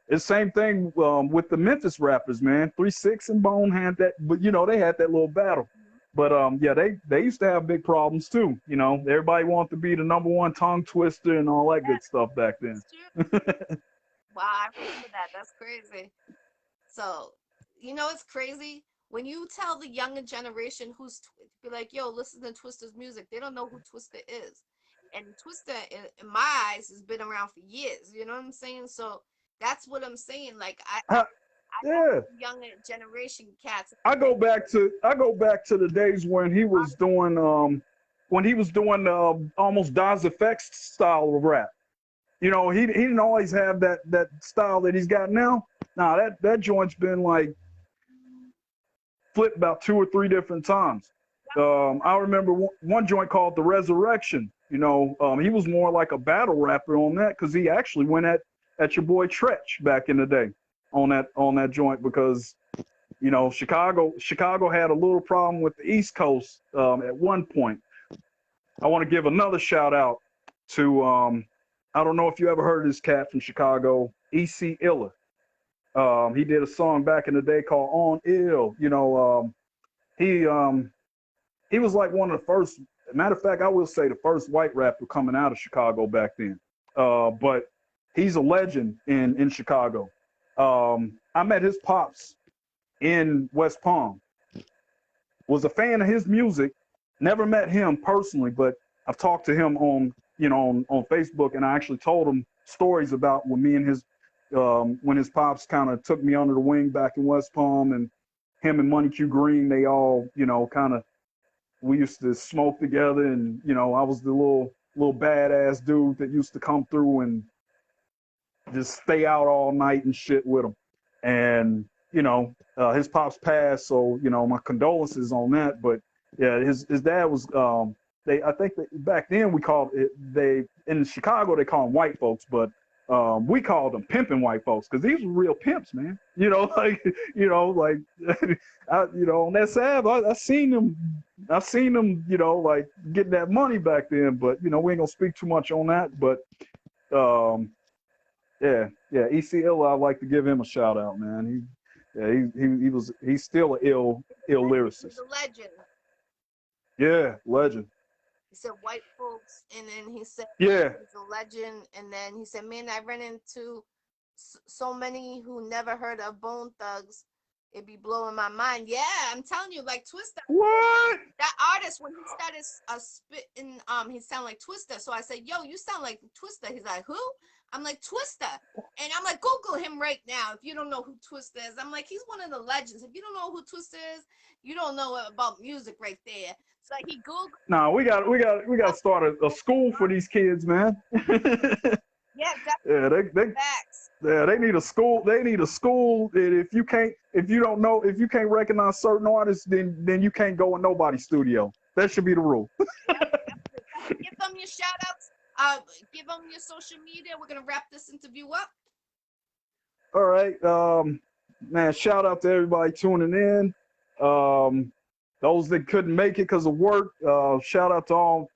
the same thing with the Memphis rappers, man. 3 6 and Bone had that, but they had that little battle. But yeah, they used to have big problems too. Everybody wanted to be the #1 tongue twister and all that good stuff back then. Wow, I remember that. That's crazy. So, it's crazy when you tell the younger generation be like, "Yo, listen to Twista's music." They don't know who Twista is, and Twista, in my eyes, has been around for years. You know what I'm saying? So that's what I'm saying. Like I know Yeah. younger generation cats. I go back to the days when he was doing almost Daz Effects style of rap. He didn't always have that style that he's got now. Nah, that joint's been like flipped about 2 or 3 different times. I remember one joint called The Resurrection. He was more like a battle rapper on that, because he actually went at your boy Tretch back in the day on that joint, because Chicago had a little problem with the East Coast at one point. I want to give another shout out to I don't know if you ever heard of this cat from Chicago, E.C. Illa. He did a song back in the day called On Ill. He was like one of the first. Matter of fact, I will say the first white rapper coming out of Chicago back then. But he's a legend in Chicago. I met his pops in West Palm. Was a fan of his music. Never met him personally, but I've talked to him on Facebook, and I actually told him stories about when me and his when his pops kind of took me under the wing back in West Palm, and him and Money Q Green, they all kind of, we used to smoke together, and I was the little badass dude that used to come through and just stay out all night and shit with him. And his pops passed, so my condolences on that. But yeah, his dad was I think that back then we called it, in Chicago they call them white folks, but we called them pimping white folks, because these were real pimps, man. Like on that Sav, I seen them, like getting that money back then. But we ain't gonna speak too much on that. But yeah, EC Illa, I'd like to give him a shout out, man. He's still an ill lyricist. He's a legend. Yeah, legend. He said white folks, and then he said yeah, he's a legend, and then he said, "Man, I ran into so many who never heard of Bone Thugs, It be blowing my mind. Yeah, I'm telling you, like Twista. What? That artist, when he started spitting, he sounded like Twista. So I said, "Yo, you sound like Twista." He's like, "Who?" I'm like, "Twista," and I'm like, "Google him right now if you don't know who Twista is." I'm like, "He's one of the legends. If you don't know who Twista is, you don't know about music right there." So he Googled. Nah, we got to start a school for these kids, man. Yeah, that's Yeah, facts. they need a school. They need a school that if you can't recognize certain artists, then you can't go in nobody's studio. That should be the rule. Yep, definitely. Give them your shout outs. Give them your social media. We're gonna wrap this interview up. All right, man. Shout out to everybody tuning in. Those that couldn't make it because of work. Shout out to all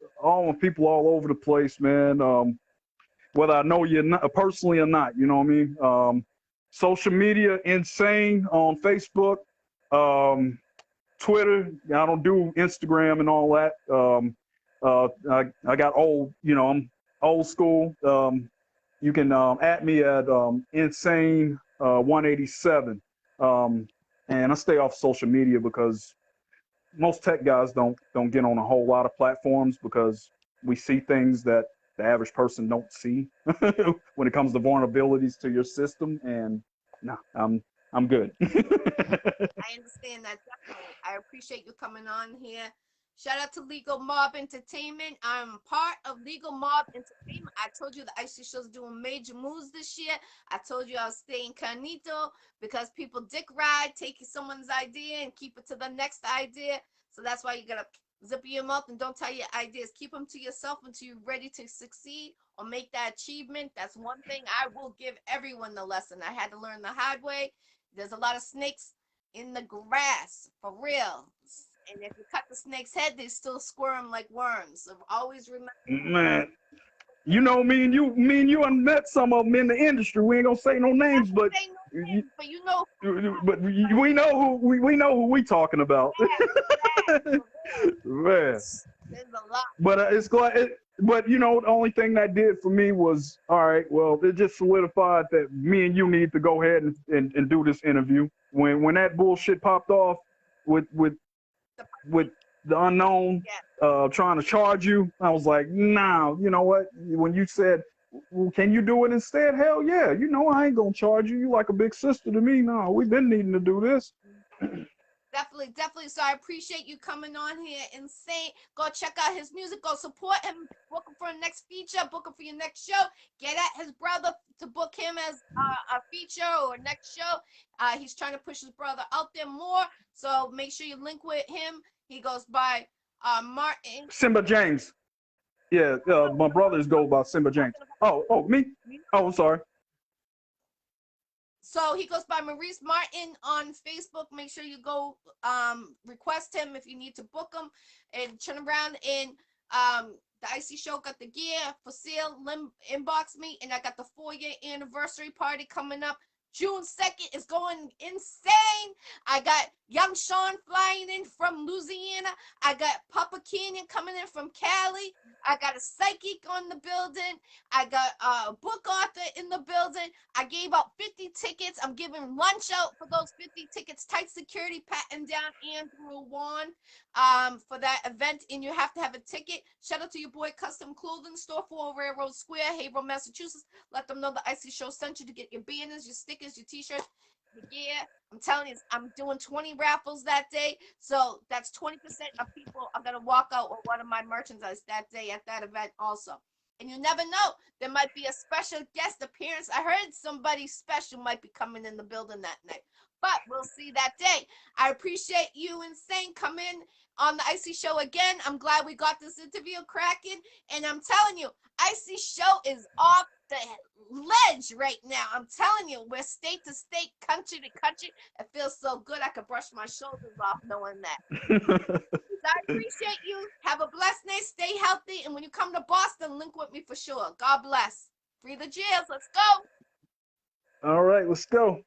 the people all over the place, man. Whether I know you not, personally or not, you know what I mean. Social media, Nsane on Facebook, Twitter. I don't do Instagram and all that. I got old, I'm old school. You can at me at Nsane 187, and I stay off social media because most tech guys don't get on a whole lot of platforms because we see things that the average person don't see when it comes to vulnerabilities to your system. And no, I'm good. I understand that definitely. I appreciate you coming on here. Shout out to Legal Mob Entertainment. I'm part of Legal Mob Entertainment. I told you the Iccy Show's doing major moves this year. I told you I'll stay incognito because people dick ride, take someone's idea and keep it to the next idea. So that's why you gotta zip your mouth and don't tell your ideas. Keep them to yourself until you're ready to succeed or make that achievement. That's one thing I will give everyone the lesson. I had to learn the hard way. There's a lot of snakes in the grass, for real. And if you cut the snake's head, they still squirm like worms. So always remember. Man, me and you met some of them in the industry. We ain't gonna say no names, but No names, but you know. but we know who we talking about. Man. There's a lot. But it's glad. But the only thing that did for me was, all right, well, it just solidified that me and you need to go ahead and do this interview. When that bullshit popped off with the unknown trying to charge you, I was like, nah, you know what? When you said, well, can you do it instead? Hell yeah. I ain't gonna charge you. You like a big sister to me. No, we've been needing to do this. Definitely. So I appreciate you coming on here. Nsane. Go check out his music. Go support him. Book him for the next feature. Book him for your next show. Get at his brother to book him as a feature or next show. He's trying to push his brother out there more. So make sure you link with him. He goes by Martin. Simba James. Yeah, my brothers go by Simba James. Oh, me? Oh, I'm sorry. So he goes by Maurice Martin on Facebook. Make sure you go request him if you need to book him and turn around and the Iccy Show got the gear for sale. Inbox me, and I got the 4-year anniversary party coming up. June 2nd is going insane. I got Young Sean flying in from Louisiana. I got Papa Canyon coming in from Cali. I got a psychic on the building. I got a book author in the building. I gave out 50 tickets. I'm giving lunch out for those 50 tickets. Tight security patting down Andrew Wan for that event, and you have to have a ticket. Shout out to your boy Custom Clothing Store, 4 Railroad Square, Haverhill, Massachusetts. Let them know the Iccy Show sent you to get your banners, your stickers, your t-shirts, your gear. I'm telling you, I'm doing 20 raffles that day. So that's 20% of people are going to walk out with one of my merchandise that day at that event also. And you never know, there might be a special guest appearance. I heard somebody special might be coming in the building that night. But we'll see that day. I appreciate you Nsane coming on the Iccy Show again. I'm glad we got this interview cracking. And I'm telling you, Iccy Show is off the ledge right now. I'm telling you, we're state to state, country to country. It feels so good. I could brush my shoulders off knowing that. I appreciate you. Have a blessed night. Stay healthy. And when you come to Boston, link with me for sure. God bless. Free the jails. Let's go. All right, let's go.